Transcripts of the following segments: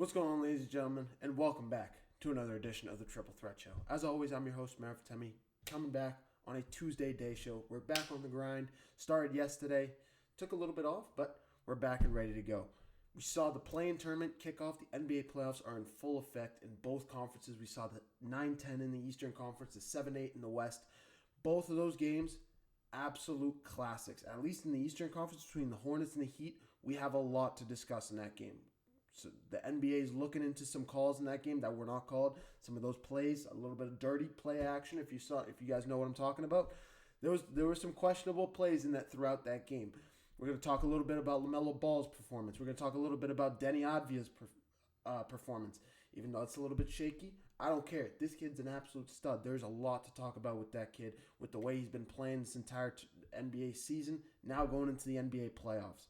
What's going on, ladies and gentlemen, and welcome back to another edition of the Triple Threat Show. As always, I'm your host, Marv Temi, coming back on a Tuesday day show. We're back on the grind. Started yesterday, took a little bit off, but we're back and ready to go. We saw the play-in tournament kick off. The NBA playoffs are in full effect in both conferences. We saw the 9-10 in the Eastern Conference, the 7-8 in the West. Both of those games, absolute classics. At least in the Eastern Conference, between the Hornets and the Heat, we have a lot to discuss in that game. So the NBA is looking into some calls in that game that were not called. Some of those plays, a little bit of dirty play action. If you guys know what I'm talking about, there were some questionable plays in that throughout that game. We're going to talk a little bit about LaMelo Ball's performance. We're going to talk a little bit about Denny Advia's performance. Even though it's a little bit shaky, I don't care. This kid's an absolute stud. There's a lot to talk about with that kid, with the way he's been playing this entire NBA season, now going into the NBA playoffs.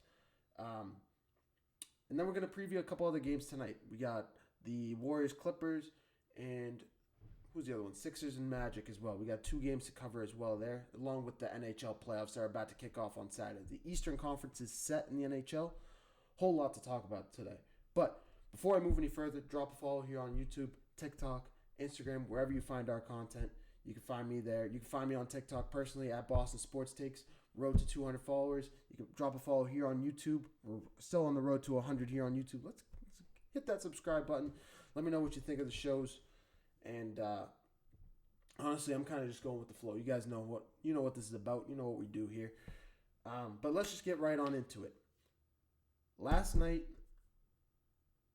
And then we're going to preview a couple other games tonight. We got the Warriors-Clippers and who's the other one? Sixers and Magic as well. We got two games to cover as well there, along with the NHL playoffs that are about to kick off on Saturday. The Eastern Conference is set in the NHL. Whole lot to talk about today. But before I move any further, drop a follow here on YouTube, TikTok, Instagram, wherever you find our content. You can find me there. You can find me on TikTok personally at Boston Sports Takes. Road to 200 followers. You can drop a follow here on YouTube. We're still on the road to 100 here on YouTube. Let's hit that subscribe button. Let me know what you think of the shows. And honestly, I'm kind of just going with the flow. You guys know what this is about. You know what we do here. But let's just get right on into it. Last night,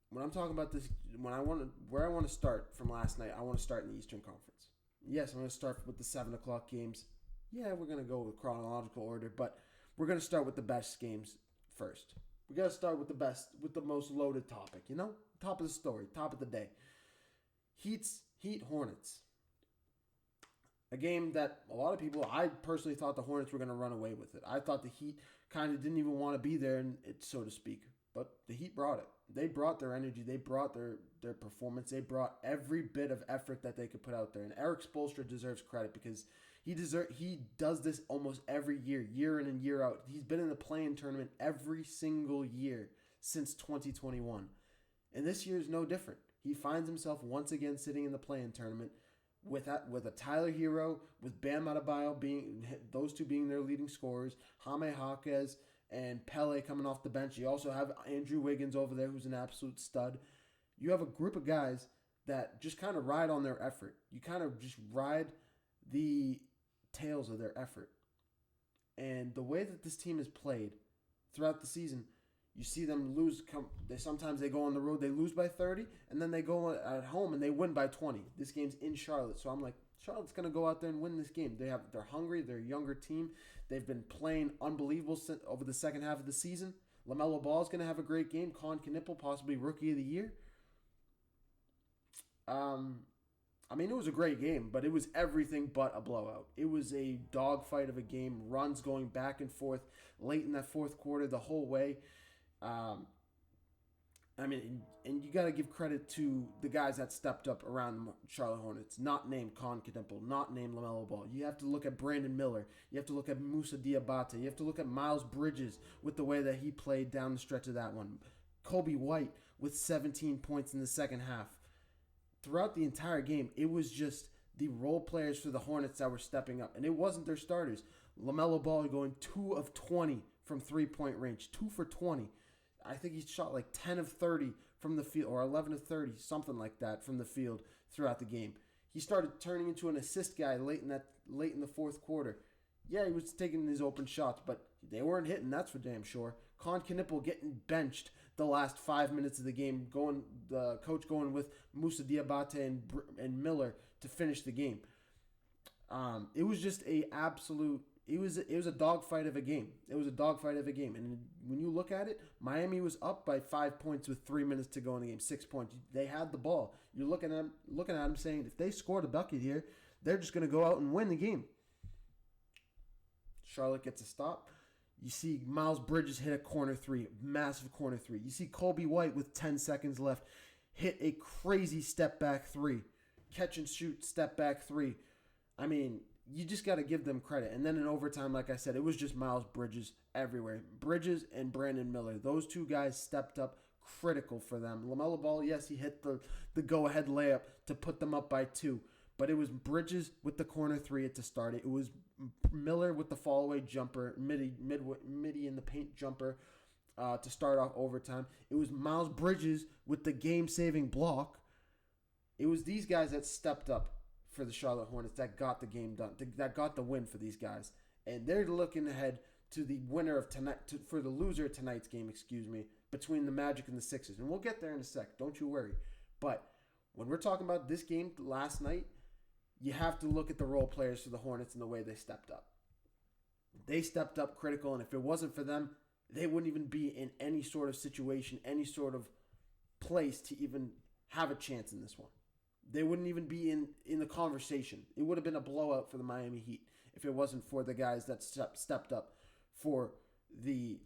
when I'm talking about this, where I want to start from last night, I want to start in the Eastern Conference. Yes, I'm going to start with the 7 o'clock games. Yeah, we're going to go with chronological order, but we're going to start with the best games first. We got to start with the most loaded topic, top of the story, top of the day. Heat Hornets. A game that a lot of people, I personally thought the Hornets were going to run away with it. I thought the Heat kind of didn't even want to be there, so to speak. But the Heat brought it. They brought their energy. They brought their performance. They brought every bit of effort that they could put out there. And Eric Spoelstra deserves credit because he does this almost every year in and year out. He's been in the play-in tournament every single year since 2021. And this year is no different. He finds himself once again sitting in the play-in tournament with a Tyler Hero, with Bam Adebayo those two being their leading scorers, Jaime Jaquez and Pele coming off the bench. You also have Andrew Wiggins over there, who's an absolute stud. You have a group of guys that just kind of ride on their effort. You kind of just ride the tails of their effort. And the way that this team has played throughout the season, you see them lose. Sometimes they go on the road, they lose by 30, and then they go at home and they win by 20. This game's in Charlotte, so I'm like, Charlotte's going to go out there and win this game. They're hungry. They're a younger team. They've been playing unbelievable over the second half of the season. LaMelo Ball is going to have a great game. Con Knipple, possibly Rookie of the Year. It was a great game, but it was everything but a blowout. It was a dogfight of a game, runs going back and forth late in that fourth quarter the whole way. And you got to give credit to the guys that stepped up around the Charlotte Hornets, not named Con Knipple, not named LaMelo Ball. You have to look at Brandon Miller. You have to look at Moussa Diabate. You have to look at Miles Bridges with the way that he played down the stretch of that one. Kobe White with 17 points in the second half. Throughout the entire game, it was just the role players for the Hornets that were stepping up. And it wasn't their starters. LaMelo Ball going 2 of 20 from three-point range. 2 for 20. I think he shot like 10 of 30 from the field, or 11 of 30, something like that, from the field throughout the game. He started turning into an assist guy late in the fourth quarter. Yeah, he was taking his open shots, but they weren't hitting, that's for damn sure. Con Knipple getting benched the last 5 minutes of the game, the coach going with Moussa Diabate and Miller to finish the game. It was just It was a dogfight of a game. It was a dogfight of a game. And when you look at it, Miami was up by 5 points with 3 minutes to go in the game. 6 points. They had the ball. You're looking at them saying, if they scored a bucket here, they're just going to go out and win the game. Charlotte gets a stop. You see Miles Bridges hit a corner three, massive corner three. You see Kobe White with 10 seconds left hit a crazy step back three. Catch and shoot step back three. You just got to give them credit. And then in overtime, like I said, it was just Miles Bridges everywhere. Bridges and Brandon Miller. Those two guys stepped up critical for them. LaMelo Ball, yes, he hit the go-ahead layup to put them up by 2. But it was Bridges with the corner 3 to start it. It was Miller with the fall-away jumper, midi in the paint jumper to start off overtime. It was Miles Bridges with the game-saving block. It was these guys that stepped up for the Charlotte Hornets that got the game done, that got the win for these guys. And they're looking ahead to the winner of tonight, for the loser of tonight's game, between the Magic and the Sixers. And we'll get there in a sec. Don't you worry. But when we're talking about this game last night, you have to look at the role players for the Hornets and the way they stepped up. They stepped up critical, and if it wasn't for them, they wouldn't even be in any sort of situation, any sort of place to even have a chance in this one. They wouldn't even be in the conversation. It would have been a blowout for the Miami Heat if it wasn't for the guys that stepped up for the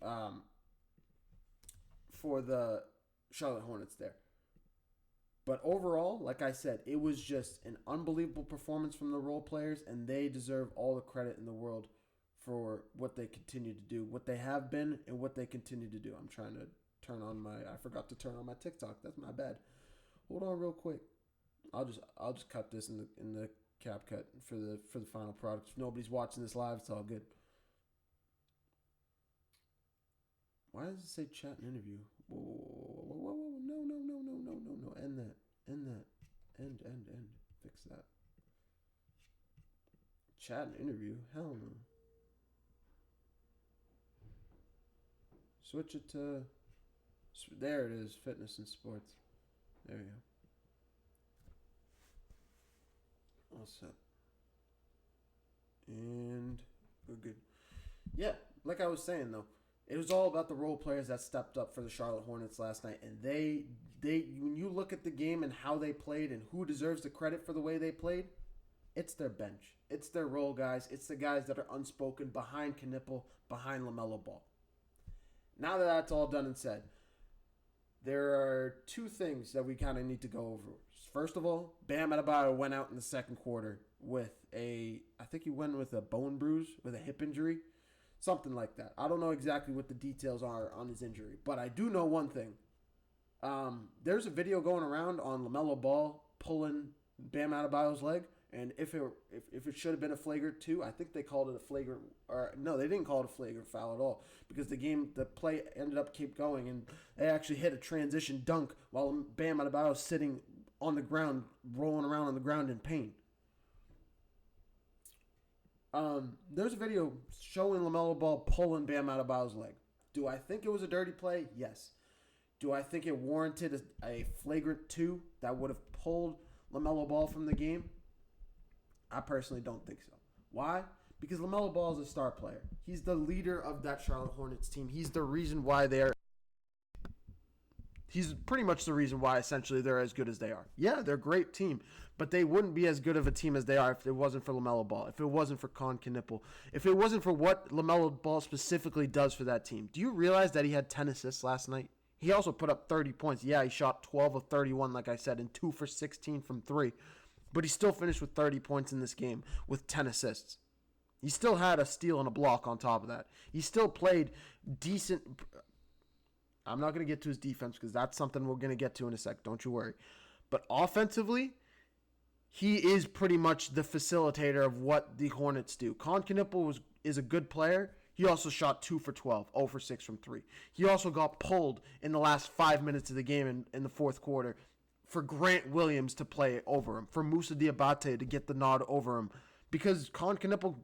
Charlotte Hornets there. But overall, like I said, it was just an unbelievable performance from the role players, and they deserve all the credit in the world for what they continue to do, what they have been, and what they continue to do. I'm trying to I forgot to turn on my TikTok. That's my bad. Hold on real quick. I'll just cut this in the cap cut for the final product. If nobody's watching this live, it's all good. Why does it say chat and interview? Whoa. No. End that. End. Fix that. Chat and interview? Hell no. Switch it to... There it is. Fitness and sports. There you go. All set. And we're good. Yeah, like I was saying though, it was all about the role players that stepped up for the Charlotte Hornets last night, and they when you look at the game and how they played and who deserves the credit for the way they played, it's their bench. It's their role guys. It's the guys that are unspoken behind Knipple, behind LaMelo Ball. Now that that's all done and said, there are two things that we kind of need to go over. First of all, Bam Adebayo went out in the second quarter with I think he went with a bone bruise, with a hip injury, something like that. I don't know exactly what the details are on his injury, but I do know one thing. There's a video going around on LaMelo Ball pulling Bam Adebayo's leg, and if it should have been a flagrant 2, I think they called it a flagrant, or no, they didn't call it a flagrant foul at all, because the play ended up keep going, and they actually hit a transition dunk while Bam Adebayo was sitting on the ground, rolling around on the ground in pain. There's a video showing LaMelo Ball pulling Bam Adebayo's leg. Do I think it was a dirty play? Yes. Do I think it warranted a flagrant 2 that would have pulled LaMelo Ball from the game? I personally don't think so. Why? Because LaMelo Ball is a star player. He's the leader of that Charlotte Hornets team. He's the reason why he's pretty much the reason why essentially they're as good as they are. Yeah, they're a great team, but they wouldn't be as good of a team as they are if it wasn't for LaMelo Ball, if it wasn't for Con Knipple, if it wasn't for what LaMelo Ball specifically does for that team. Do you realize that he had 10 assists last night? He also put up 30 points. Yeah, he shot 12 of 31, like I said, and 2 for 16 from 3. But he still finished with 30 points in this game with 10 assists. He still had a steal and a block on top of that. He still played decent. I'm not going to get to his defense because that's something we're going to get to in a sec. Don't you worry. But offensively, he is pretty much the facilitator of what the Hornets do. Con Knipple is a good player. He also shot 2 for 12, 0 for 6 from 3. He also got pulled in the last 5 minutes of the game in the fourth quarter for Grant Williams to play over him, for Moussa Diabate to get the nod over him. Because Con Knipple,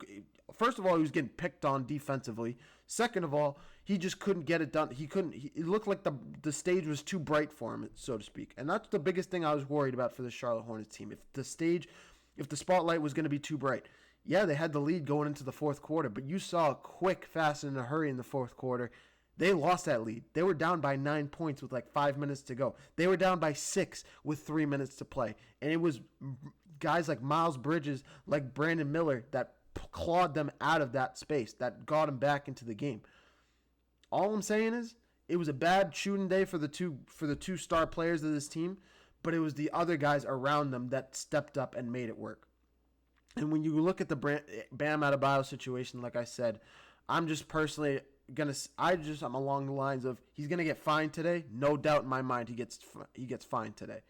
first of all, he was getting picked on defensively. Second of all, he just couldn't get it done. It looked like the stage was too bright for him, so to speak. And that's the biggest thing I was worried about for the Charlotte Hornets team. If the spotlight was going to be too bright. Yeah, they had the lead going into the fourth quarter, but you saw a quick, fast, and in a hurry in the fourth quarter. They lost that lead. They were down by 9 points with like 5 minutes to go. They were down by 6 with 3 minutes to play. And it was guys like Miles Bridges, like Brandon Miller, that clawed them out of that space, that got them back into the game. All I'm saying is it was a bad shooting day for the two star players of this team, but it was the other guys around them that stepped up and made it work. And when you look at the Bam Adebayo situation, like I said, I'm just personally I'm along the lines of he's gonna get fined today. No doubt in my mind he gets fined today.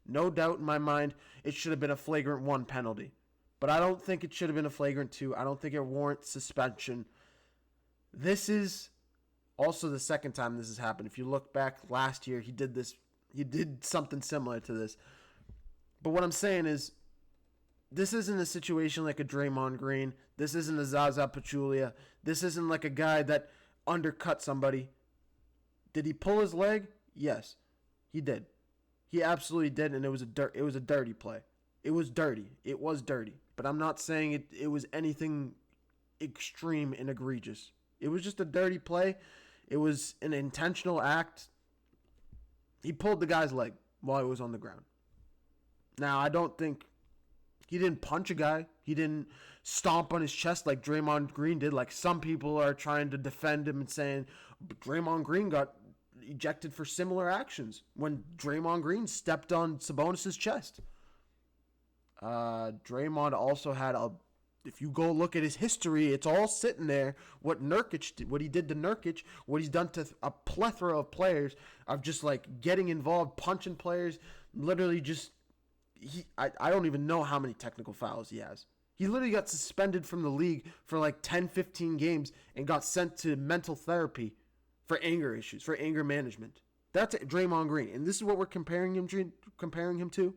No doubt in my mind it should have been a flagrant 1 penalty, but I don't think it should have been a flagrant 2. I don't think it warrants suspension. This is also the second time this has happened. If you look back last year, he did something similar to this. But what I'm saying is, this isn't a situation like a Draymond Green. This isn't a Zaza Pachulia. This isn't like a guy that undercut somebody. Did he pull his leg? Yes, he did. He absolutely did, and it was a dirty play. It was dirty. But I'm not saying it was anything extreme and egregious. It was just a dirty play. It was an intentional act. He pulled the guy's leg while he was on the ground. Now, I don't think he didn't punch a guy. He didn't stomp on his chest like Draymond Green did. Like some people are trying to defend him and saying Draymond Green got ejected for similar actions when Draymond Green stepped on Sabonis' chest. Draymond also had if you go look at his history, it's all sitting there. What Nurkic did, what he did to Nurkic, what he's done to a plethora of players, of just like getting involved, punching players, literally just I don't even know how many technical fouls he has. He literally got suspended from the league for like 10, 15 games and got sent to mental therapy for anger issues, for anger management. That's Draymond Green. And this is what we're comparing him to?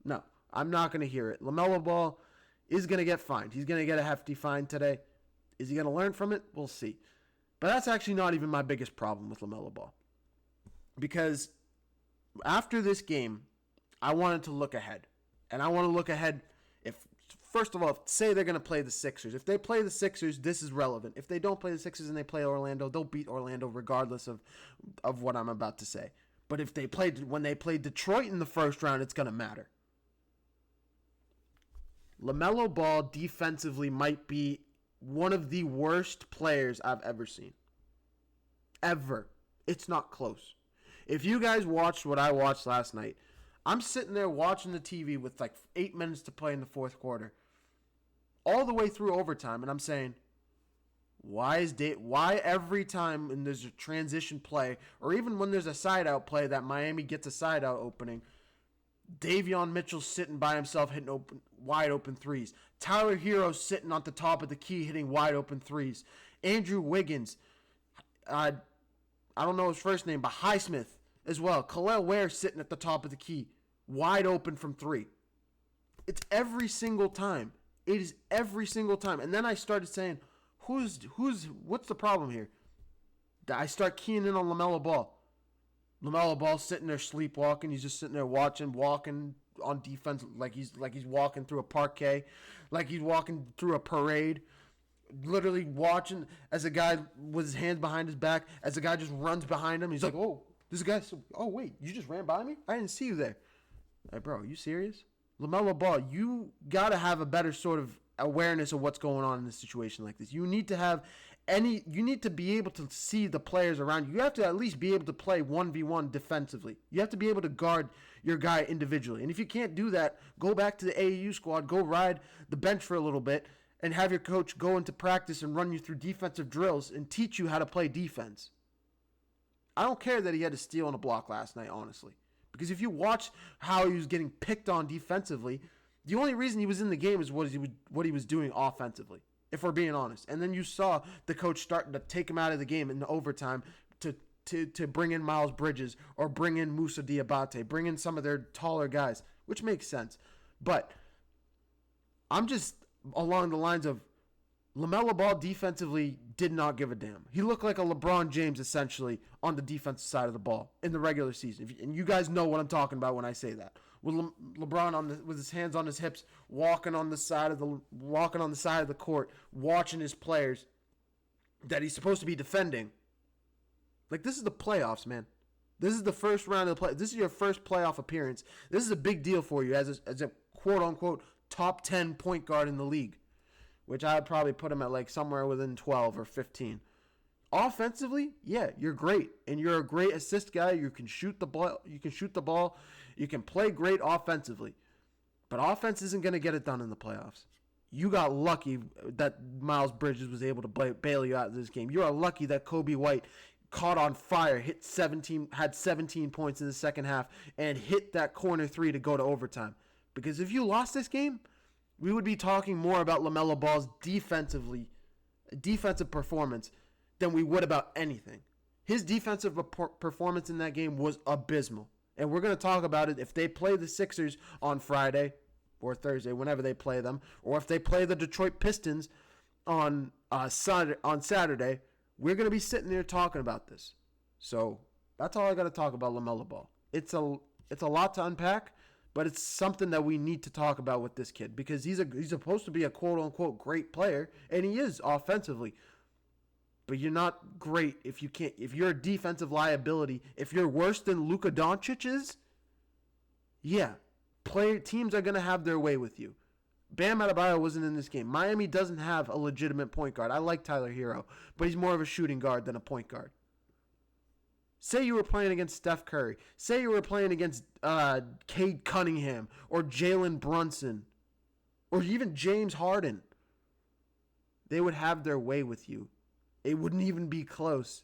No. I'm not going to hear it. LaMelo Ball is going to get fined. He's going to get a hefty fine today. Is he going to learn from it? We'll see. But that's actually not even my biggest problem with LaMelo Ball. Because after this game, I wanted to look ahead. And I want to look ahead first of all, say they're going to play the Sixers. If they play the Sixers, this is relevant. If they don't play the Sixers and they play Orlando, they'll beat Orlando regardless of what I'm about to say. But if when they play Detroit in the first round, it's going to matter. LaMelo Ball defensively might be one of the worst players I've ever seen. Ever. It's not close. If you guys watched what I watched last night, I'm sitting there watching the TV with like 8 minutes to play in the fourth quarter, all the way through overtime, and I'm saying, why every time when there's a transition play, or even when there's a side-out play that Miami gets a side-out opening, Davion Mitchell's sitting by himself hitting wide open threes. Tyler Hero's sitting on the top of the key hitting wide open threes. Andrew Wiggins, I don't know his first name, but Highsmith as well. Khalil Ware sitting at the top of the key, wide open from three. It's every single time. It is every single time. And then I started saying, what's the problem here? I start keying in on LaMelo Ball. LaMelo Ball sitting there sleepwalking. He's just sitting there walking on defense like he's walking through a parquet, like he's walking through a parade. Literally watching as a guy with his hands behind his back, as a guy just runs behind him. He's like, oh, this guy. Oh wait, you just ran by me? I didn't see you there. Hey, bro, are you serious? LaMelo Ball, you gotta have a better sort of awareness of what's going on in a situation like this. You need to be able to see the players around you. You have to at least be able to play 1v1 defensively. You have to be able to guard your guy individually. And if you can't do that, go back to the AAU squad, go ride the bench for a little bit, and have your coach go into practice and run you through defensive drills and teach you how to play defense. I don't care that he had to steal on a block last night, honestly. Because if you watch how he was getting picked on defensively, the only reason he was in the game is what he was doing offensively, if we're being honest. And then you saw the coach starting to take him out of the game in the overtime to bring in Miles Bridges or bring in Moussa Diabate, bring in some of their taller guys, which makes sense. But I'm just along the lines of LaMelo Ball defensively did not give a damn. He looked like a LeBron James essentially on the defensive side of the ball in the regular season. And you guys know what I'm talking about when I say that. With LeBron with his hands on his hips, walking on the side of the court, watching his players that he's supposed to be defending. Like, this is the playoffs, man. This is the first round of the play. This is your first playoff appearance. This is a big deal for you as a quote unquote top 10 point guard in the league, which I would probably put him at like somewhere within 12 or 15. Offensively, yeah, you're great, and you're a great assist guy. You can shoot the ball. You can play great offensively, but offense isn't going to get it done in the playoffs. You got lucky that Miles Bridges was able to bail you out of this game. You are lucky that Kobe White caught on fire, had 17 points in the second half, and hit that corner three to go to overtime. Because if you lost this game, we would be talking more about LaMelo Ball's defensive performance than we would about anything. His defensive performance in that game was abysmal. And we're going to talk about it if they play the Sixers on Friday or Thursday, whenever they play them, or if they play the Detroit Pistons on Saturday, we're going to be sitting there talking about this. So that's all I got to talk about LaMelo Ball. It's a lot to unpack, but it's something that we need to talk about with this kid because he's supposed to be a quote-unquote great player, and he is offensively. But you're not great if you're a defensive liability. If you're worse than Luka Doncic is, yeah, teams are going to have their way with you. Bam Adebayo wasn't in this game. Miami doesn't have a legitimate point guard. I like Tyler Hero, but he's more of a shooting guard than a point guard. Say you were playing against Steph Curry. Say you were playing against Cade Cunningham or Jalen Brunson or even James Harden. They would have their way with you. It wouldn't even be close.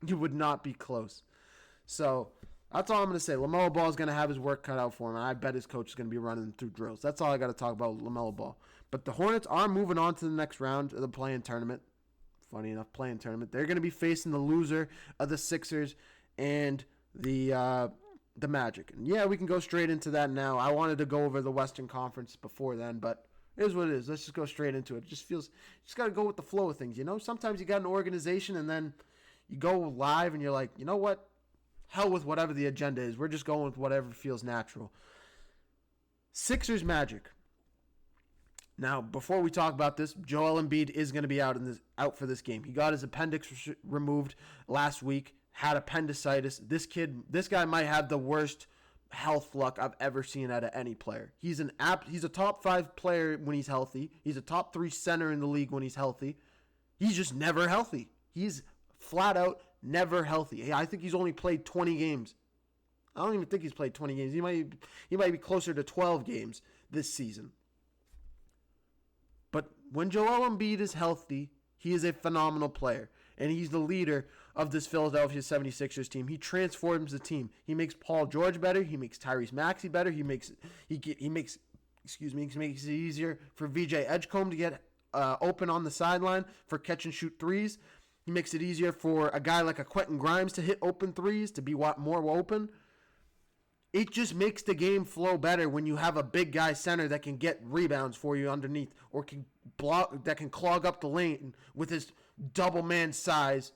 It would not be close. So that's all I'm going to say. LaMelo Ball is going to have his work cut out for him. And I bet his coach is going to be running through drills. That's all I got to talk about with LaMelo Ball. But the Hornets are moving on to the next round of the play-in tournament. Funny enough, play-in tournament. They're going to be facing the loser of the Sixers and the Magic. And yeah, we can go straight into that now. I wanted to go over the Western Conference before then, but it is what it is. Let's just go straight into it. It just feels, you just got to go with the flow of things, you know? Sometimes you got an organization and then you go live and you're like, you know what? Hell with whatever the agenda is. We're just going with whatever feels natural. Sixers Magic. Now, before we talk about this, Joel Embiid is going to be out for this game. He got his appendix removed last week, had appendicitis. This guy might have the worst health luck I've ever seen out of any player. He's a top 5 player when he's healthy. He's a top 3 center in the league when he's healthy. He's just never healthy. He's flat out never healthy. I think he's only played 20 games. I don't even think he's played 20 games. He might be closer to 12 games this season. But when Joel Embiid is healthy, he is a phenomenal player. And he's the leader of this Philadelphia 76ers team. He transforms the team. He makes Paul George better. He makes Tyrese Maxey better. He makes it easier for VJ Edgecombe to get open on the sideline for catch and shoot threes. He makes it easier for a guy like a Quentin Grimes to hit open threes, to be more open. It just makes the game flow better when you have a big guy center that can get rebounds for you underneath or that can clog up the lane with his double man size,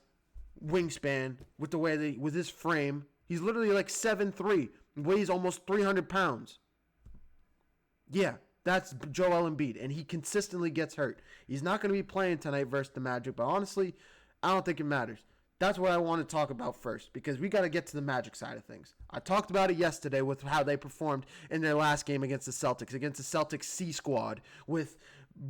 wingspan, with his frame. He's literally like 7'3", weighs almost 300 pounds. Yeah, that's Joel Embiid, and he consistently gets hurt. He's not going to be playing tonight versus the Magic, but honestly, I don't think it matters. That's what I want to talk about first, because we got to get to the Magic side of things. I talked about it yesterday with how they performed in their last game against the Celtics C squad, with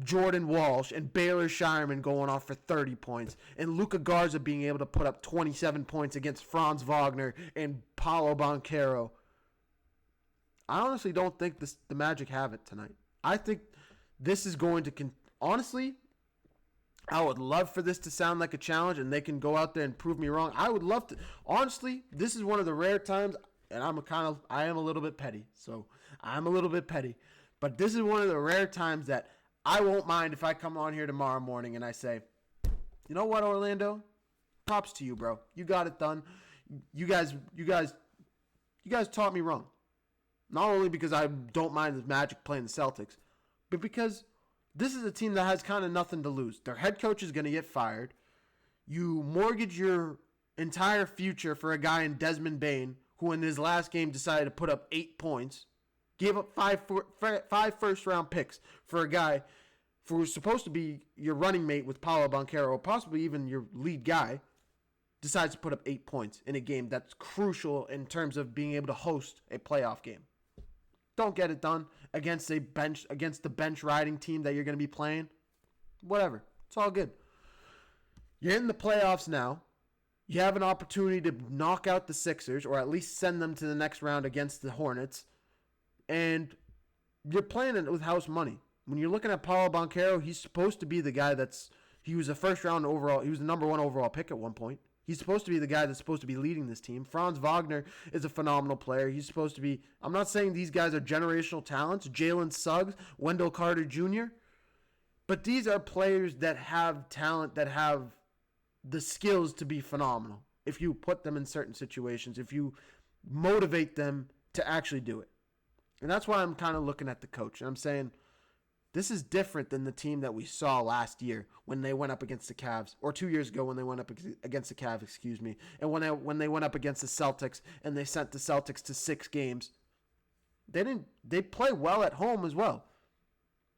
Jordan Walsh and Baylor Shireman going off for 30 points, and Luka Garza being able to put up 27 points against Franz Wagner and Paolo Banchero. I honestly don't think the Magic have it tonight. I think this is going to honestly, I would love for this to sound like a challenge and they can go out there and prove me wrong. I would love to. Honestly, this is one of the rare times, and I am a little bit petty. So I'm a little bit petty. But this is one of the rare times that I won't mind if I come on here tomorrow morning and I say, you know what, Orlando? Props to you, bro. You got it done. You guys taught me wrong. Not only because I don't mind the Magic playing the Celtics, but because this is a team that has kind of nothing to lose. Their head coach is going to get fired. You mortgage your entire future for a guy in Desmond Bane, who in his last game decided to put up 8 points, gave up five first-round picks for a guy who was supposed to be your running mate with Paolo Banchero, or possibly even your lead guy, decides to put up 8 points in a game that's crucial in terms of being able to host a playoff game. Don't get it done against the bench riding team that you're going to be playing. Whatever. It's all good. You're in the playoffs now. You have an opportunity to knock out the Sixers, or at least send them to the next round against the Hornets. And you're playing it with house money. when you're looking at Paulo Banchero, he's supposed to be the guy he was a first round overall. He was the number 1 overall pick at one point. He's supposed to be the guy that's supposed to be leading this team. Franz Wagner is a phenomenal player. He's supposed to be, I'm not saying these guys are generational talents, Jalen Suggs, Wendell Carter Jr., but these are players that have talent, that have the skills to be phenomenal if you put them in certain situations, if you motivate them to actually do it. And that's why I'm kind of looking at the coach. And I'm saying, this is different than the team that we saw last year when they went up against the Cavs, or 2 years ago when they went up against the Cavs, and when they went up against the Celtics and they sent the Celtics to 6 games. They play well at home as well,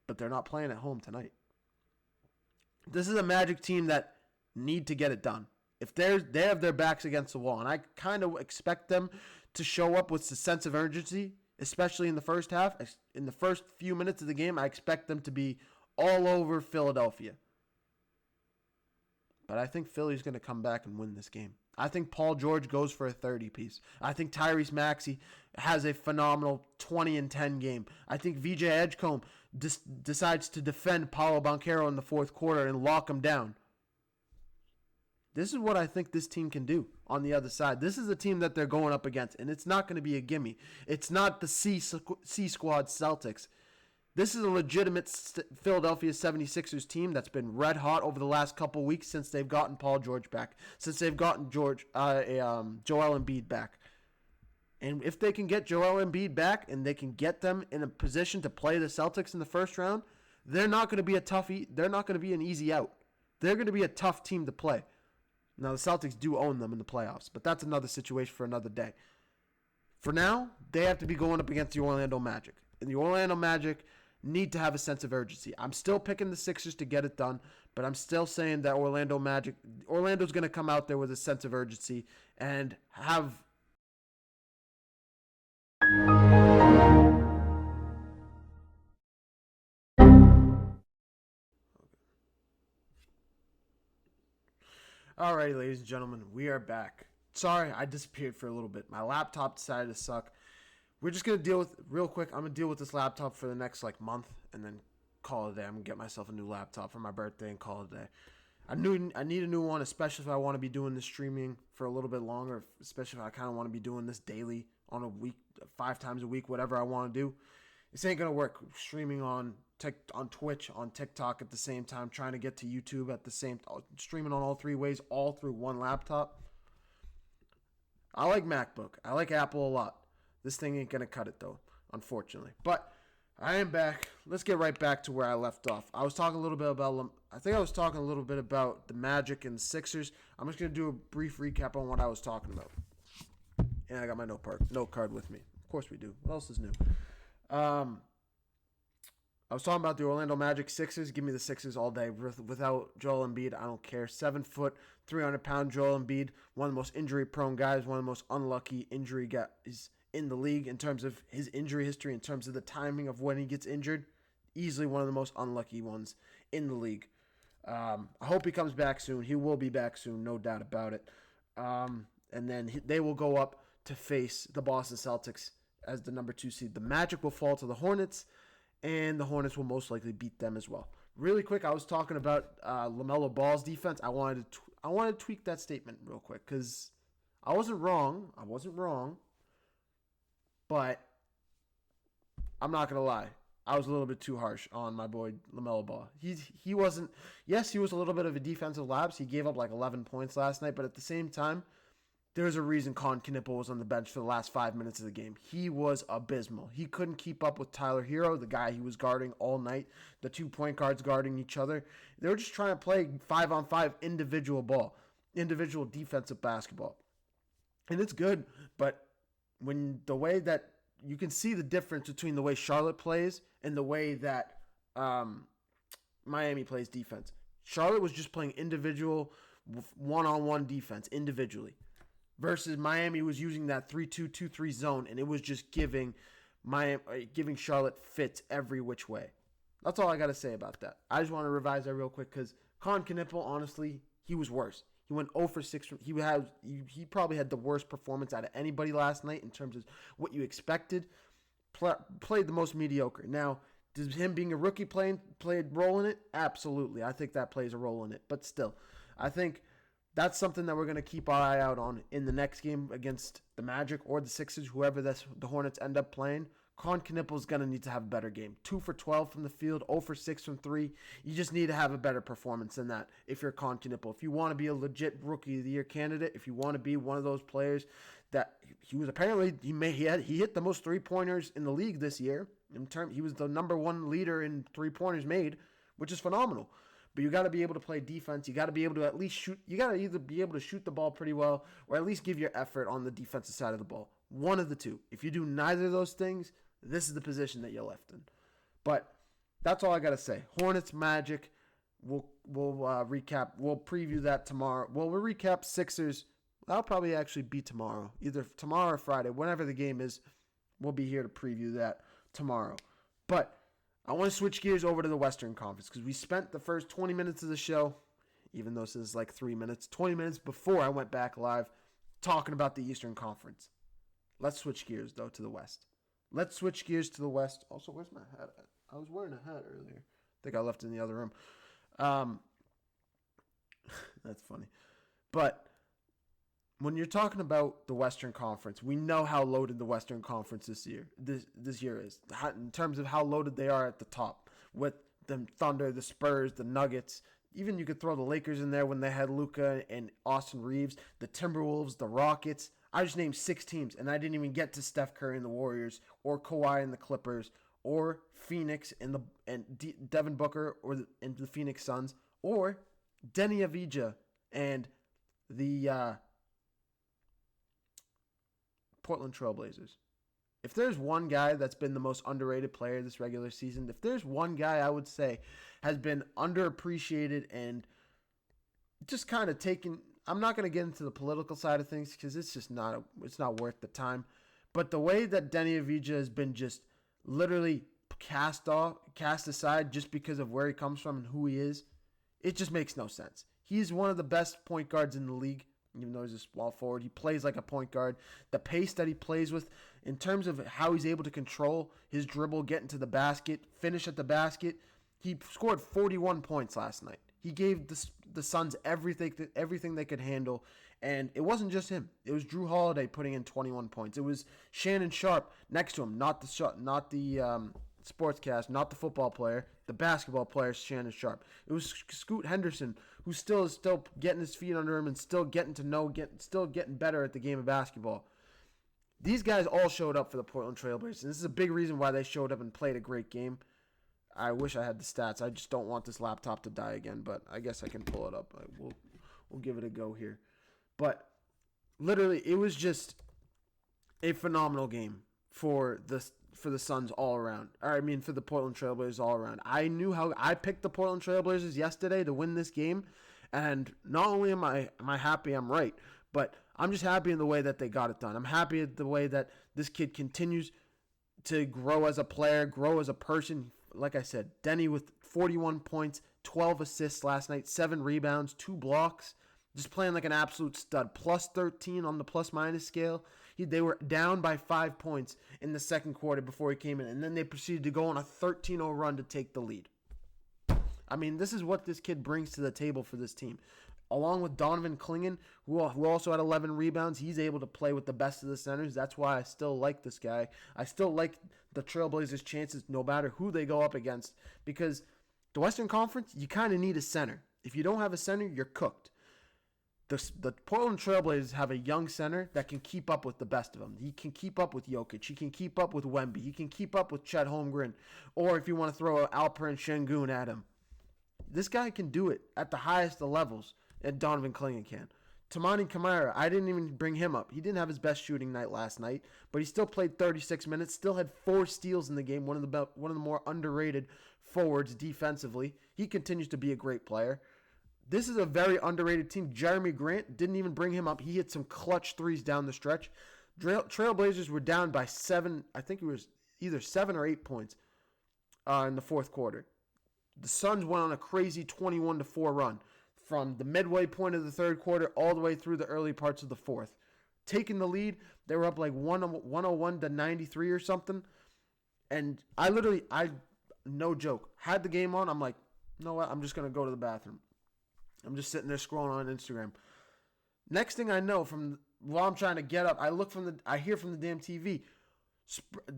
but they're not playing at home tonight. This is a Magic team that need to get it done. If they have their backs against the wall, and I kind of expect them to show up with a sense of urgency, especially in the first half. In the first few minutes of the game, I expect them to be all over Philadelphia. But I think Philly's going to come back and win this game. I think Paul George goes for a 30-piece. I think Tyrese Maxey has a phenomenal 20-10 game. I think VJ Edgecombe decides to defend Paulo Banchero in the fourth quarter and lock him down. This is what I think this team can do on the other side. This is a team that they're going up against, and it's not going to be a gimme. It's not the C squad Celtics. This is a legitimate Philadelphia 76ers team that's been red hot over the last couple weeks since they've gotten Paul George back, since they've gotten Joel Embiid back. And if they can get Joel Embiid back and they can get them in a position to play the Celtics in the first round, they're not going to be they're not going to be an easy out. They're going to be a tough team to play. Now, the Celtics do own them in the playoffs, but that's another situation for another day. For now, they have to be going up against the Orlando Magic. And the Orlando Magic need to have a sense of urgency. I'm still picking the Sixers to get it done, but I'm still saying that Orlando's going to come out there with a sense of urgency and have... Alrighty, ladies and gentlemen, we are back. Sorry, I disappeared for a little bit. My laptop decided to suck. We're just going to deal with, real quick, I'm going to deal with this laptop for the next, month and then call it a day. I'm going to get myself a new laptop for my birthday and call it a day. I need a new one, especially if I want to be doing this streaming for a little bit longer, especially if I kind of want to be doing this daily on a week, 5 times a week, whatever I want to do. This ain't going to work. Streaming on Twitch, on TikTok at the same time, trying to get to YouTube at the same time, streaming on all 3 ways, all through one laptop. I like MacBook. I like Apple a lot. This thing ain't going to cut it, though, unfortunately. But I am back. Let's get right back to where I left off. I was talking a little bit about the Magic and the Sixers. I'm just going to do a brief recap on what I was talking about. And I got my note card with me. Of course we do. What else is new? I was talking about the Orlando Magic Sixers. Give me the Sixers all day. Without Joel Embiid, I don't care. 7 foot, 300-pound Joel Embiid, one of the most injury-prone guys, one of the most unlucky injury guys in the league in terms of his injury history, in terms of the timing of when he gets injured. Easily one of the most unlucky ones in the league. I hope he comes back soon. He will be back soon, no doubt about it. And then they will go up to face the Boston Celtics as the number 2 seed. The Magic will fall to the Hornets, and the Hornets will most likely beat them as well. Really quick, I was talking about LaMelo Ball's defense. I wanted to tweak that statement real quick because I wasn't wrong, but I'm not going to lie. I was a little bit too harsh on my boy LaMelo Ball. He wasn't. Yes, he was a little bit of a defensive lapse. He gave up 11 points last night, but at the same time, there's a reason Con Knippel was on the bench for the last 5 minutes of the game. He was abysmal. He couldn't keep up with Tyler Hero, the guy he was guarding all night, the 2 point guards guarding each other. They were just trying to play 5-on-5 individual defensive basketball. And it's good, but when the way that you can see the difference between the way Charlotte plays and the way that Miami plays defense. Charlotte was just playing individual, one-on-one defense individually. Versus Miami was using that 3-2-2-3 zone, and it was just giving Charlotte fits every which way. That's all I got to say about that. I just want to revise that real quick because Con Knippel, honestly, he was worse. He went 0 for 6. He probably had the worst performance out of anybody last night in terms of what you expected. Played the most mediocre. Now, Does him being a rookie play a role in it? Absolutely. I think that plays a role in it. But still, I think that's something that we're going to keep our eye out on in the next game against the Magic or the Sixers, whoever the Hornets end up playing. Con Knippel is going to need to have a better game. 2 for 12 from the field, 0 for 6 from 3. You just need to have a better performance than that if you're Con Knippel. If you want to be a legit Rookie of the Year candidate, if you want to be one of those players that he was apparently, he hit the most three-pointers in the league this year. He was the number one leader in three-pointers made, which is phenomenal. But you got to be able to play defense. You got to be able to at least shoot. You got to either be able to shoot the ball pretty well or at least give your effort on the defensive side of the ball. One of the two. If you do neither of those things, this is the position that you're left in. But that's all I got to say. Hornets, Magic, we'll recap. We'll preview that tomorrow. Well, we'll recap Sixers. That'll probably actually be tomorrow. Either tomorrow or Friday. Whenever the game is, we'll be here to preview that tomorrow. But I want to switch gears over to the Western Conference because we spent the first 20 minutes of the show, even though this is like 3 minutes, 20 minutes before I went back live, talking about the Eastern Conference. Let's switch gears, though, to the West. Let's switch gears to the West. Also, where's my hat at? I was wearing a hat earlier. I think I left it in the other room. That's funny. But when you're talking about the Western Conference, we know how loaded the Western Conference this year is. In terms of how loaded they are at the top. With the Thunder, the Spurs, the Nuggets. Even you could throw the Lakers in there when they had Luka and Austin Reeves. The Timberwolves, the Rockets. I just named 6 teams, and I didn't even get to Steph Curry and the Warriors, or Kawhi and the Clippers, or Phoenix and Devin Booker and the Phoenix Suns, or Denny Avdija and the Portland Trailblazers. If there's one guy that's been the most underrated player this regular season, if there's one guy I would say has been underappreciated and just kind of taken. I'm not going to get into the political side of things because it's just not worth the time. But the way that Denny Avdija has been just literally cast aside just because of where he comes from and who he is, it just makes no sense. He's one of the best point guards in the league, even though he's a small forward. He plays like a point guard. The pace that he plays with in terms of how he's able to control his dribble, get into the basket, finish at the basket. He scored 41 points last night. He gave the Suns everything they could handle, and it wasn't just him. It was Drew Holiday putting in 21 points. It was Shannon Sharp next to him, not the sportscast, not the football player, the basketball player, Shannon Sharp. It was Scoot Henderson, who is still getting his feet under him and still getting better at the game of basketball. These guys all showed up for the Portland Trailblazers, and this is a big reason why they showed up and played a great game. I wish I had the stats. I just don't want this laptop to die again, but I guess I can pull it up. We'll give it a go here. But literally, it was just a phenomenal game for the Suns all around. For the Portland Trailblazers all around. I picked the Portland Trailblazers yesterday to win this game, and not only am I happy I'm right, but I'm just happy in the way that they got it done. I'm happy at the way that this kid continues to grow as a player, grow as a person. Like I said, Denny with 41 points, 12 assists last night, 7 rebounds, 2 blocks, just playing like an absolute stud. Plus 13 on the plus-minus scale. They were down by 5 points in the second quarter before he came in, and then they proceeded to go on a 13-0 run to take the lead. This is what this kid brings to the table for this team. Along with Donovan Clingan, who also had 11 rebounds, he's able to play with the best of the centers. That's why I still like this guy. I still like the Trailblazers' chances no matter who they go up against, because the Western Conference, you kind of need a center. If you don't have a center, you're cooked. The Portland Trailblazers have a young center that can keep up with the best of them. He can keep up with Jokic. He can keep up with Wemby. He can keep up with Chet Holmgren. Or if you want to throw Alperen Şengün at him. This guy can do it at the highest of levels. And Donovan Clingan can. Tamani Kamara, I didn't even bring him up. He didn't have his best shooting night last night, but he still played 36 minutes, still had 4 steals in the game, one of the more underrated forwards defensively. He continues to be a great player. This is a very underrated team. Jeremy Grant, didn't even bring him up. He hit some clutch threes down the stretch. Trailblazers were down by 7, I think it was either 7 or 8 points in the fourth quarter. The Suns went on a crazy 21-4 run from the midway point of the third quarter all the way through the early parts of the fourth. Taking the lead, they were up like 101 to 93 or something. And I no joke. Had the game on, I'm like, you know what? I'm just going to go to the bathroom. I'm just sitting there scrolling on Instagram. Next thing I know, while I'm trying to get up, I hear from the damn TV,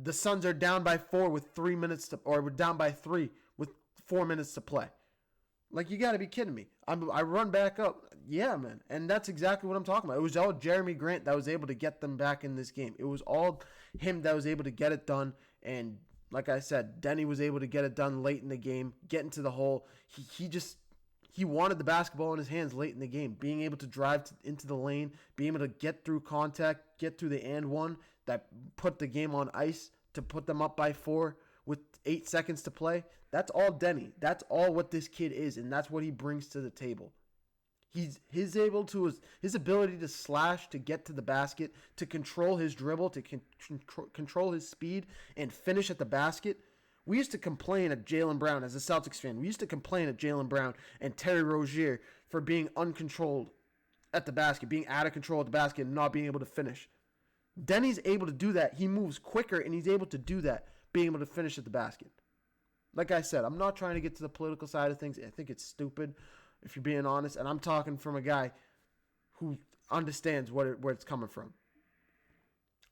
the Suns are down by 4 with 3 minutes or we're down by 3 with 4 minutes to play. Like, you got to be kidding me. I run back up. Yeah, man. And that's exactly what I'm talking about. It was all Jeremy Grant that was able to get them back in this game. It was all him that was able to get it done. And like I said, Denny was able to get it done late in the game, get into the hole. He wanted the basketball in his hands late in the game, being able to drive into the lane, being able to get through contact, get through the and one that put the game on ice to put them up by 4 with 8 seconds to play. That's all Denny. That's all what this kid is, and that's what he brings to the table. His ability to slash, to get to the basket, to control his dribble, to control his speed, and finish at the basket. We used to complain at Jaylen Brown, as a Celtics fan, we used to complain at Jaylen Brown and Terry Rozier for being uncontrolled at the basket, being out of control at the basket and not being able to finish. Denny's able to do that. He moves quicker, and he's able to do that, being able to finish at the basket. Like I said, I'm not trying to get to the political side of things. I think it's stupid, if you're being honest. And I'm talking from a guy who understands where it's coming from.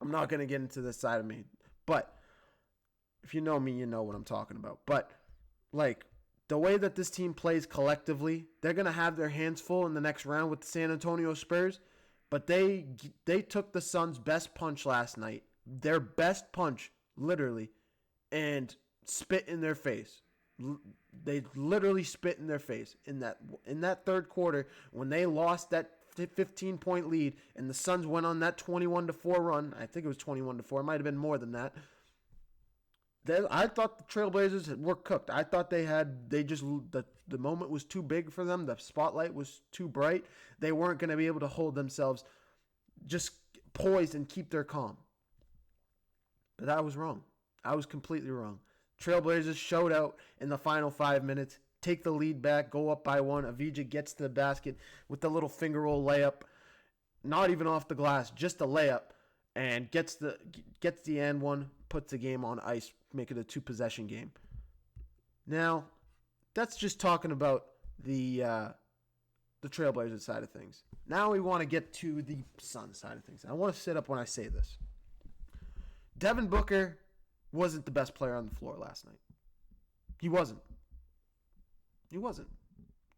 I'm not going to get into this side of me. But if you know me, you know what I'm talking about. But, like, the way that this team plays collectively, they're going to have their hands full in the next round with the San Antonio Spurs. But they took the Suns' best punch last night. Their best punch, literally, and spit in their face. They literally spit in their face in that third quarter when they lost that 15-point lead and the Suns went on that 21-4 run. I think it was 21-4. It might have been more than that. I thought the Trailblazers were cooked. I thought the moment was too big for them. The spotlight was too bright. They weren't going to be able to hold themselves just poised and keep their calm. But I was wrong. I was completely wrong. Trailblazers showed out in the final 5 minutes, take the lead back, go up by 1. Avdija gets to the basket with the little finger roll layup, not even off the glass, just a layup, and gets the and one, puts the game on ice, make it a 2-possession game. Now, that's just talking about the Trailblazers side of things. Now we want to get to the Suns side of things. I want to sit up when I say this. Devin Booker wasn't the best player on the floor last night. He wasn't.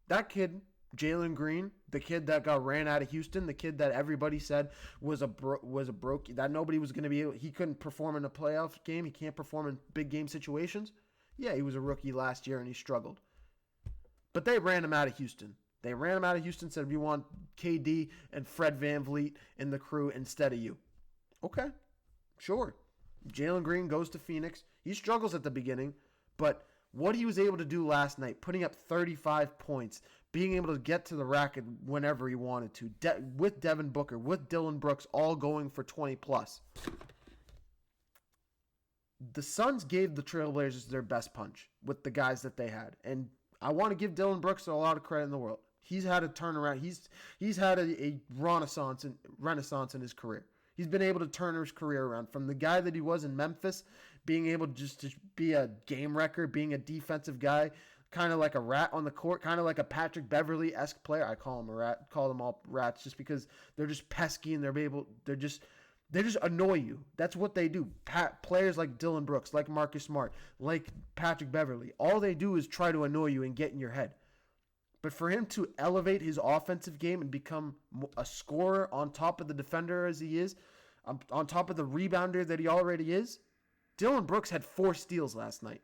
That kid, Jalen Green, the kid that got ran out of Houston, the kid that everybody said was a broke, that nobody was going to be able, he couldn't perform in a playoff game, he can't perform in big game situations. Yeah, he was a rookie last year and he struggled. But they ran him out of Houston. Said, we want KD and Fred VanVleet in the crew instead of you. Okay, sure. Jalen Green goes to Phoenix. He struggles at the beginning, but what he was able to do last night, putting up 35 points, being able to get to the rack whenever he wanted to, with Devin Booker, with Dillon Brooks, all going for 20+. The Suns gave the Trailblazers their best punch with the guys that they had, and I want to give Dillon Brooks a lot of credit in the world. He's had a turnaround. He's had a renaissance in his career. He's been able to turn his career around from the guy that he was in Memphis, being able to be a game wrecker, being a defensive guy, kind of like a rat on the court, kind of like a Patrick Beverley-esque player. I call him a rat, call them all rats just because they're just pesky and they just annoy you. That's what they do. Players like Dillon Brooks, like Marcus Smart, like Patrick Beverley, all they do is try to annoy you and get in your head. But for him to elevate his offensive game and become a scorer on top of the defender as he is, on top of the rebounder that he already is, Dillon Brooks had 4 steals last night.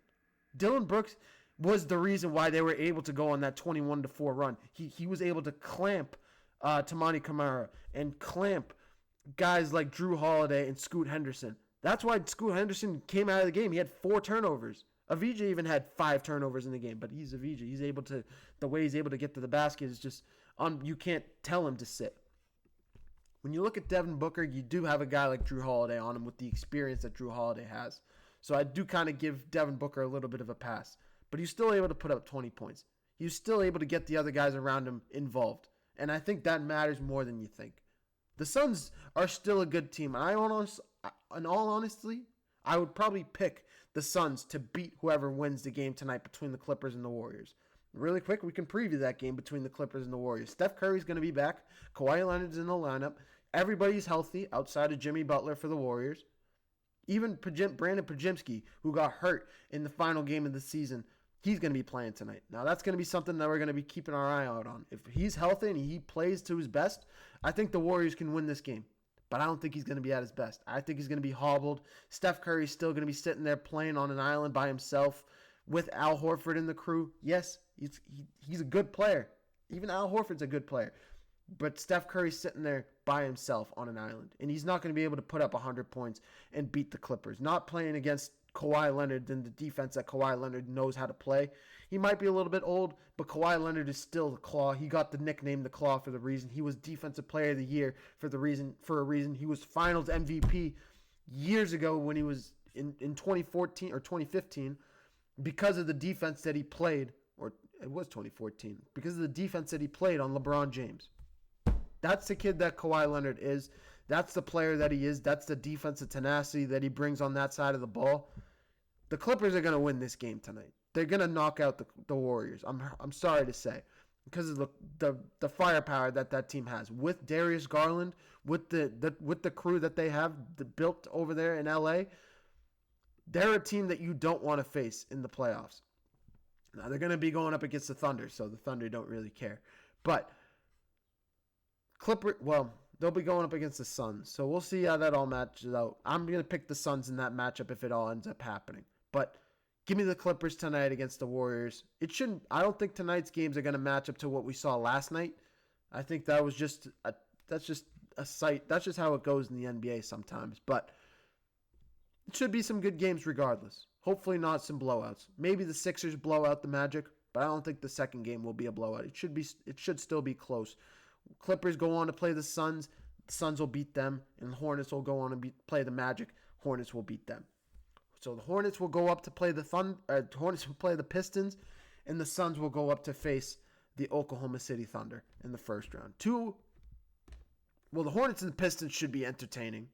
Dillon Brooks was the reason why they were able to go on that 21-4 run. He was able to clamp Tamani Kamara and clamp guys like Drew Holiday and Scoot Henderson. That's why Scoot Henderson came out of the game. He had 4 turnovers. Avdija even had 5 turnovers in the game, but he's Avdija. He's able to, the way he's able to get to the basket is just, you can't tell him to sit. When you look at Devin Booker, you do have a guy like Drew Holiday on him with the experience that Drew Holiday has. So I do kind of give Devin Booker a little bit of a pass. But he's still able to put up 20 points. He's still able to get the other guys around him involved. And I think that matters more than you think. The Suns are still a good team. And in all honesty, I would probably pick the Suns to beat whoever wins the game tonight between the Clippers and the Warriors. Really quick, we can preview that game between the Clippers and the Warriors. Steph Curry's going to be back. Kawhi Leonard's in the lineup. Everybody's healthy outside of Jimmy Butler for the Warriors. Even Brandon Podziemski, who got hurt in the final game of the season, he's going to be playing tonight. Now, that's going to be something that we're going to be keeping our eye out on. If he's healthy and he plays to his best, I think the Warriors can win this game. But I don't think he's going to be at his best. I think he's going to be hobbled. Steph Curry's still going to be sitting there playing on an island by himself with Al Horford in the crew. Yes, he's a good player. Even Al Horford's a good player. But Steph Curry's sitting there by himself on an island. And he's not going to be able to put up 100 points and beat the Clippers. Not playing against Kawhi Leonard and the defense that Kawhi Leonard knows how to play. He might be a little bit old, but Kawhi Leonard is still the Claw. He got the nickname the Claw for the reason. He was Defensive Player of the Year for a reason. He was Finals MVP years ago when he was in 2014 or 2015 because of the defense that he played, or it was 2014, because of the defense that he played on LeBron James. That's the kid that Kawhi Leonard is. That's the player that he is. That's the defensive tenacity that he brings on that side of the ball. The Clippers are going to win this game tonight. They're going to knock out the Warriors. I'm sorry to say, because of the firepower that team has with Darius Garland, with the crew that they have built over there in LA. They're a team that you don't want to face in the playoffs. Now they're going to be going up against the Thunder, so the Thunder don't really care. But they'll be going up against the Suns. So we'll see how that all matches out. I'm going to pick the Suns in that matchup if it all ends up happening. But give me the Clippers tonight against the Warriors. I don't think tonight's games are going to match up to what we saw last night. I think that's just a sight. That's just how it goes in the NBA sometimes. But it should be some good games regardless. Hopefully not some blowouts. Maybe the Sixers blow out the Magic, but I don't think the second game will be a blowout. It should still be close. Clippers go on to play the Suns. The Suns will beat them, and the Hornets will go on and play the Magic. Hornets will beat them. So the Hornets will go up to play the Hornets will play the Pistons, and the Suns will go up to face the Oklahoma City Thunder in the first round. The Hornets and the Pistons should be entertaining,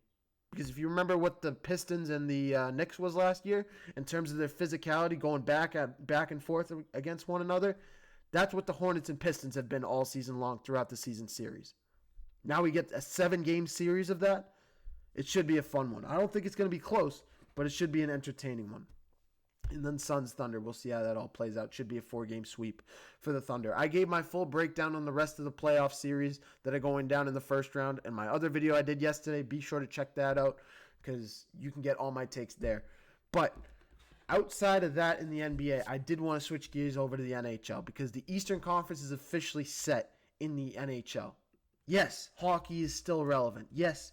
because if you remember what the Pistons and the Knicks was last year in terms of their physicality, going back and forth against one another, that's what the Hornets and Pistons have been all season long throughout the season series. Now we get a 7-game series of that. It should be a fun one. I don't think it's going to be close, but it should be an entertaining one. And then Suns Thunder, we'll see how that all plays out. Should be a 4-game sweep for the Thunder. I gave my full breakdown on the rest of the playoff series that are going down in the first round. And my other video I did yesterday, be sure to check that out because you can get all my takes there. But outside of that in the NBA, I did want to switch gears over to the NHL because the Eastern Conference is officially set in the NHL. Yes, hockey is still relevant. Yes,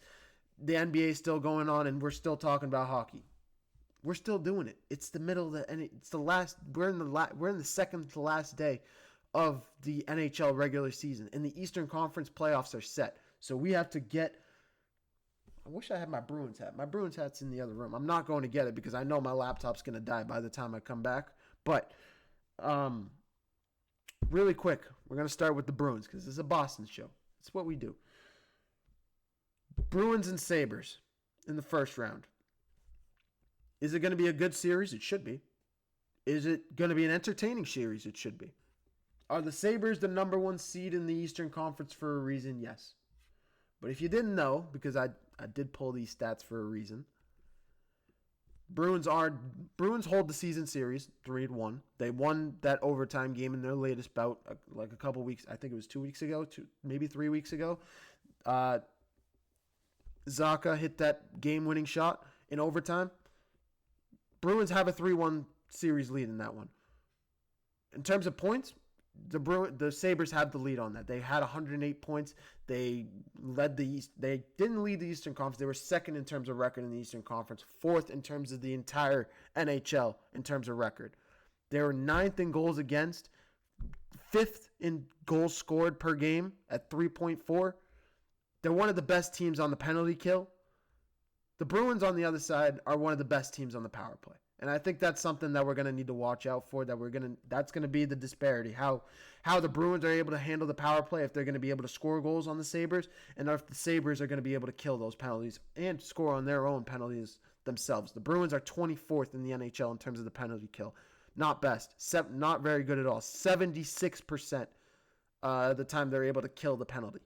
the NBA is still going on and we're still talking about hockey. We're still doing it. It's the middle of it's the last. We're in the second to last day of the NHL regular season, and the Eastern Conference playoffs are set. So we have to get. I wish I had my Bruins hat. My Bruins hat's in the other room. I'm not going to get it because I know my laptop's going to die by the time I come back. But really quick, we're going to start with the Bruins because this is a Boston show. It's what we do. Bruins and Sabres in the first round. Is it going to be a good series? It should be. Is it going to be an entertaining series? It should be. Are the Sabres the number 1 seed in the Eastern Conference for a reason? Yes. But if you didn't know, because I did pull these stats for a reason, Bruins hold the season series 3-1. They won that overtime game in their latest bout like a couple weeks. I think it was 2 weeks ago, maybe 3 weeks ago. Zaka hit that game-winning shot in overtime. Bruins have a 3-1 series lead in that one. In terms of points, the Sabres have the lead on that. They had 108 points. They led the East. They didn't lead the Eastern Conference. They were second in terms of record in the Eastern Conference, fourth in terms of the entire NHL in terms of record. They were 9th in goals against, 5th in goals scored per game at 3.4. They're one of the best teams on the penalty kill. The Bruins, on the other side, are one of the best teams on the power play. And I think that's something that we're going to need to watch out for, that's going to be the disparity, how the Bruins are able to handle the power play, if they're going to be able to score goals on the Sabres, and if the Sabres are going to be able to kill those penalties and score on their own penalties themselves. The Bruins are 24th in the NHL in terms of the penalty kill. Not best. Not very good at all. 76% the time they're able to kill the penalty.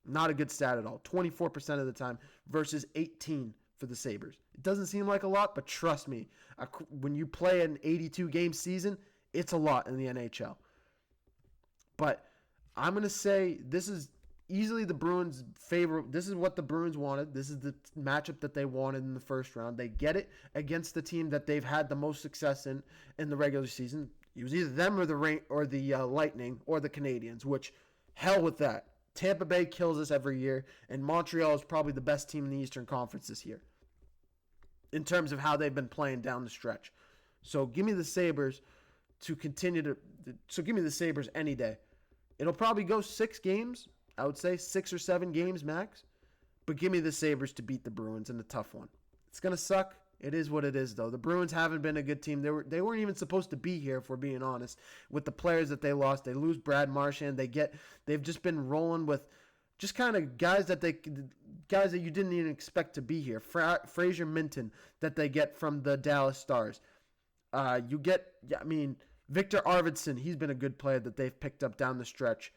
Not a good stat at all. 24% of the time versus 18 for the Sabres. It doesn't seem like a lot, but trust me, when you play an 82-game season, it's a lot in the NHL. But I'm going to say this is easily the Bruins' favorite. This is what the Bruins wanted. This is the matchup that they wanted in the first round. They get it against the team that they've had the most success in the regular season. It was either them or the Lightning or the Canadiens, which, hell with that. Tampa Bay kills us every year, and Montreal is probably the best team in the Eastern Conference this year in terms of how they've been playing down the stretch. So give me the Sabres to continue to – so give me the Sabres any day. It'll probably go 6 games. I would say 6 or 7 games max. But give me the Sabres to beat the Bruins in a tough one. It's going to suck. It is what it is, though. The Bruins haven't been a good team. They weren't even supposed to be here, if we're being honest, with the players that they lost. They lose Brad Marchand. They've just been rolling with just kind of guys that you didn't even expect to be here. Fraser Minton that they get from the Dallas Stars. Victor Arvidsson. He's been a good player that they've picked up down the stretch.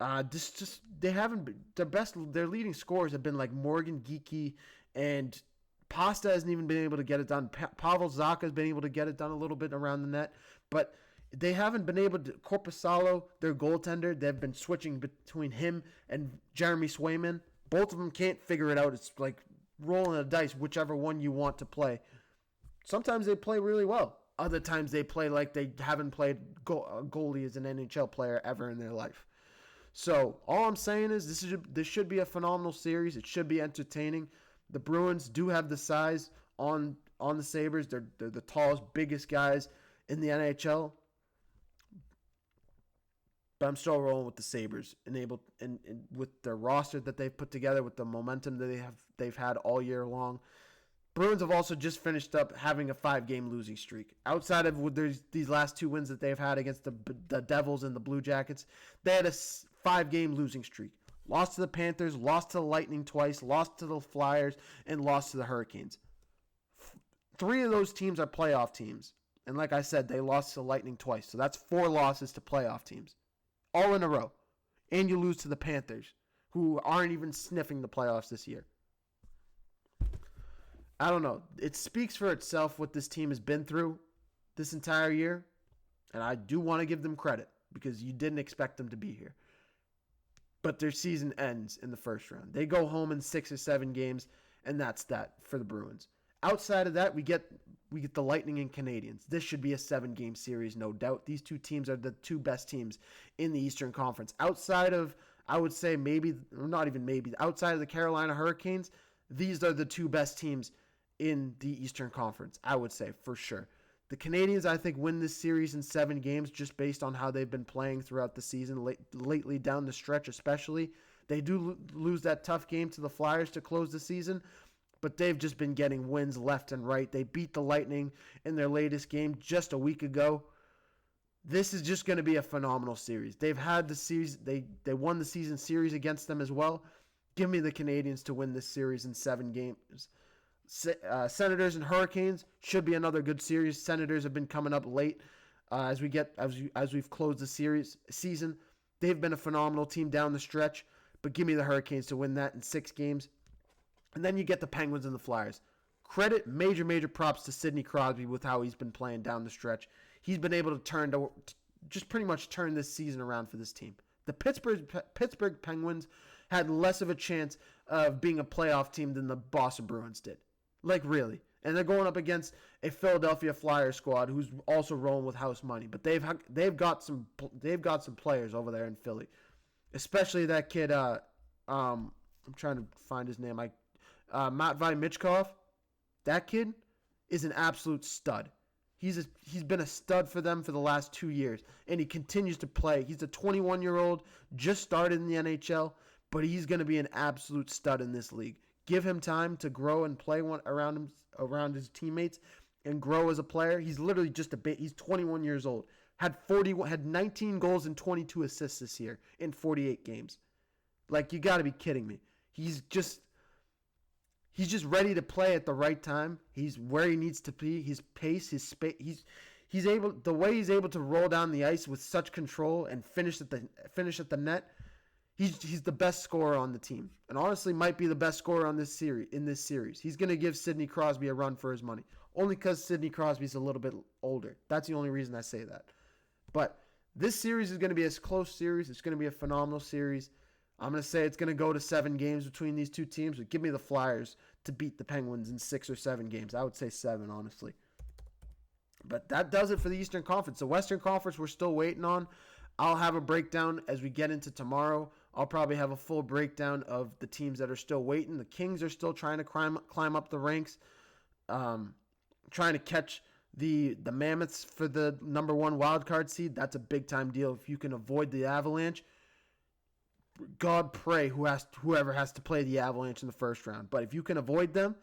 They haven't been their best. Their leading scorers have been like Morgan Geekie, and Pasta hasn't even been able to get it done. Pavel Zacha has been able to get it done a little bit around the net, but they haven't been able to. Korpisalo, their goaltender, they've been switching between him and Jeremy Swayman. Both of them can't figure it out. It's like rolling a dice, whichever one you want to play. Sometimes they play really well. Other times they play like they haven't played goalie as an NHL player ever in their life. So all I'm saying is this should be a phenomenal series. It should be entertaining. The Bruins do have the size on the Sabres. They're the tallest, biggest guys in the NHL. But I'm still rolling with the Sabres, and with their roster that they've put together, with the momentum that they've had all year long. Bruins have also just finished up having a 5-game losing streak. Outside of these last 2 wins that they've had against the Devils and the Blue Jackets, they had a 5-game losing streak. Lost to the Panthers, lost to the Lightning twice, lost to the Flyers, and lost to the Hurricanes. 3 of those teams are playoff teams. And like I said, they lost to the Lightning twice. So that's 4 losses to playoff teams. All in a row. And you lose to the Panthers, who aren't even sniffing the playoffs this year. I don't know. It speaks for itself what this team has been through this entire year. And I do want to give them credit because you didn't expect them to be here. But their season ends in the first round. They go home in 6 or 7 games, and that's that for the Bruins. Outside of that, we get the Lightning and Canadiens. This should be a 7-game series, no doubt. These 2 teams are the 2 best teams in the Eastern Conference. Outside of, I would say maybe, or not even maybe, outside of the Carolina Hurricanes, these are the 2 best teams in the Eastern Conference, I would say, for sure. The Canadiens, I think, win this series in 7 games just based on how they've been playing throughout the season, lately down the stretch especially. They do lose that tough game to the Flyers to close the season, but they've just been getting wins left and right. They beat the Lightning in their latest game just a week ago. This is just going to be a phenomenal series. They've had the series. They won the season series against them as well. Give me the Canadiens to win this series in 7 games. Senators and Hurricanes should be another good series. Senators have been coming up late as we've closed the season. They've been a phenomenal team down the stretch, but give me the Hurricanes to win that in 6 games. And then you get the Penguins and the Flyers. Credit, major props to Sidney Crosby with how he's been playing down the stretch. He's been able to just pretty much turn this season around for this team. The Pittsburgh Penguins had less of a chance of being a playoff team than the Boston Bruins did. Like, really. And they're going up against a Philadelphia Flyers squad who's also rolling with house money. But they've got some players over there in Philly. Especially that kid, I'm trying to find his name. Matvei Michkov. That kid is an absolute stud. He's been a stud for them for the last 2 years. And he continues to play. He's a 21-year-old, just started in the NHL. But he's going to be an absolute stud in this league. Give him time to grow and play around his teammates and grow as a player. He's literally just he's 21 years old. Had 19 goals and 22 assists this year in 48 games. Like, you got to be kidding me. He's He's just ready to play at the right time. He's where he needs to be. His pace, his space. He's able, the way he's able to roll down the ice with such control and finish at the net. He's the best scorer on the team, and honestly might be the best scorer on this series. In this series, he's going to give Sidney Crosby a run for his money, only because Sidney Crosby's a little bit older. That's the only reason I say that. But this series is going to be a close series. It's going to be a phenomenal series. I'm going to say it's going to go to 7 games between these two teams. But give me the Flyers to beat the Penguins in 6 or 7 games. I would say 7, honestly. But that does it for the Eastern Conference. The Western Conference we're still waiting on. I'll have a breakdown as we get into tomorrow. I'll probably have a full breakdown of the teams that are still waiting. The Kings are still trying to climb up the ranks, trying to catch the Mammoths for the number 1 wildcard seed. That's a big-time deal. If you can avoid the Avalanche, God pray whoever has to play the Avalanche in the first round. But if you can avoid them,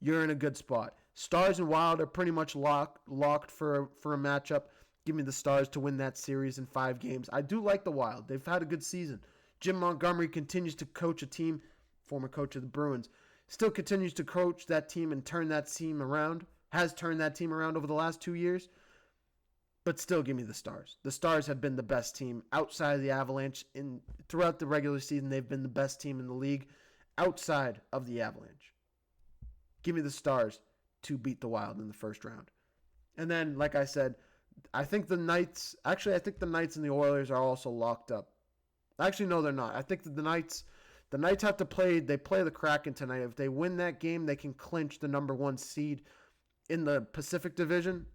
you're in a good spot. Stars and Wild are pretty much locked for a matchup. Give me the Stars to win that series in 5 games. I do like the Wild. They've had a good season. Jim Montgomery continues to coach a team, former coach of the Bruins, still continues to coach that team and turn that team around, has turned that team around over the last 2 years, but still give me the Stars. The Stars have been the best team outside of the Avalanche. Throughout the regular season, they've been the best team in the league outside of the Avalanche. Give me the Stars to beat the Wild in the first round. And then, like I said, I think the Knights and the Oilers are also locked up. Actually, no, they're not. I think that the Knights have to play. They play the Kraken tonight. If they win that game, they can clinch the number 1 seed in the Pacific Division.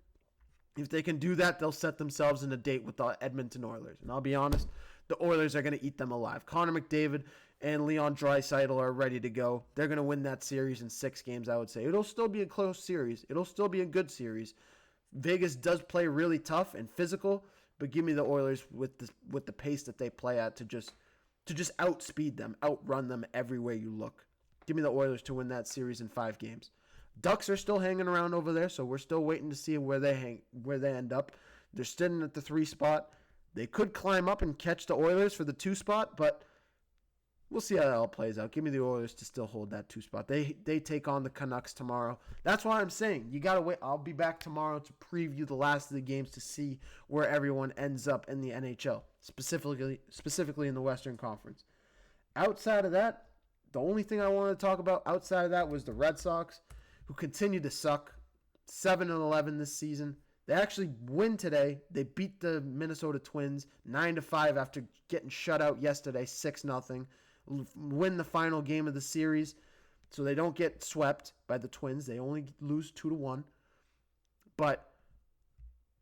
If they can do that, they'll set themselves in a date with the Edmonton Oilers. And I'll be honest, the Oilers are going to eat them alive. Connor McDavid and Leon Draisaitl are ready to go. They're going to win that series in 6 games, I would say. It'll still be a close series. It'll still be a good series. Vegas does play really tough and physical, but give me the Oilers with the pace that they play at to just outspeed them, outrun them everywhere you look. Give me the Oilers to win that series in 5 games. Ducks are still hanging around over there, so we're still waiting to see where they end up. They're sitting at the 3 spot. They could climb up and catch the Oilers for the 2 spot, but we'll see how that all plays out. Give me the Oilers to still hold that 2 spot. They take on the Canucks tomorrow. That's why I'm saying you got to wait. I'll be back tomorrow to preview the last of the games to see where everyone ends up in the NHL, specifically in the Western Conference. Outside of that, the only thing I wanted to talk about outside of that was the Red Sox, who continue to suck. 7-11 this season. They actually win today. They beat the Minnesota Twins 9-5 after getting shut out yesterday 6-0. Win the final game of the series, so they don't get swept by the Twins. They only lose 2-1, but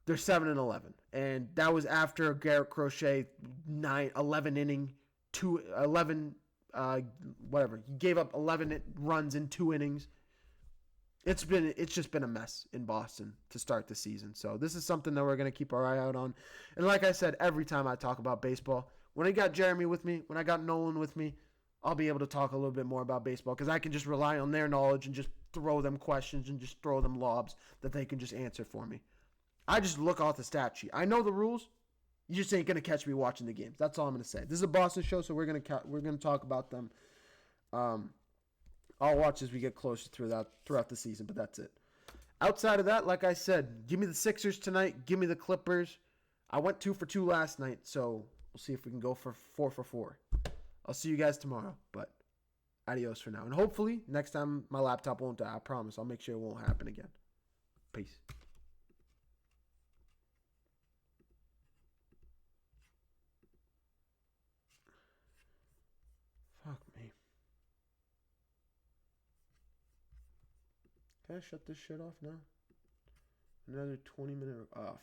they're 7-11, and that was after Garrett Crochet 11 inning, 11 whatever. He gave up 11 runs in 2 innings. It's just been a mess in Boston to start the season. So this is something that we're going to keep our eye out on. And like I said, every time I talk about baseball, when I got Jeremy with me, when I got Nolan with me, I'll be able to talk a little bit more about baseball because I can just rely on their knowledge and just throw them questions and just throw them lobs that they can just answer for me. I just look off the stat sheet. I know the rules. You just ain't going to catch me watching the games. That's all I'm going to say. This is a Boston show, so we're going to talk about them. I'll watch as we get closer throughout the season, but that's it. Outside of that, like I said, give me the Sixers tonight. Give me the Clippers. I went 2 for 2 last night, so we'll see if we can go for 4 for 4. I'll see you guys tomorrow, but adios for now. And hopefully, next time my laptop won't die. I promise. I'll make sure it won't happen again. Peace. Fuck me. Can I shut this shit off now? Another 20-minute... Oh,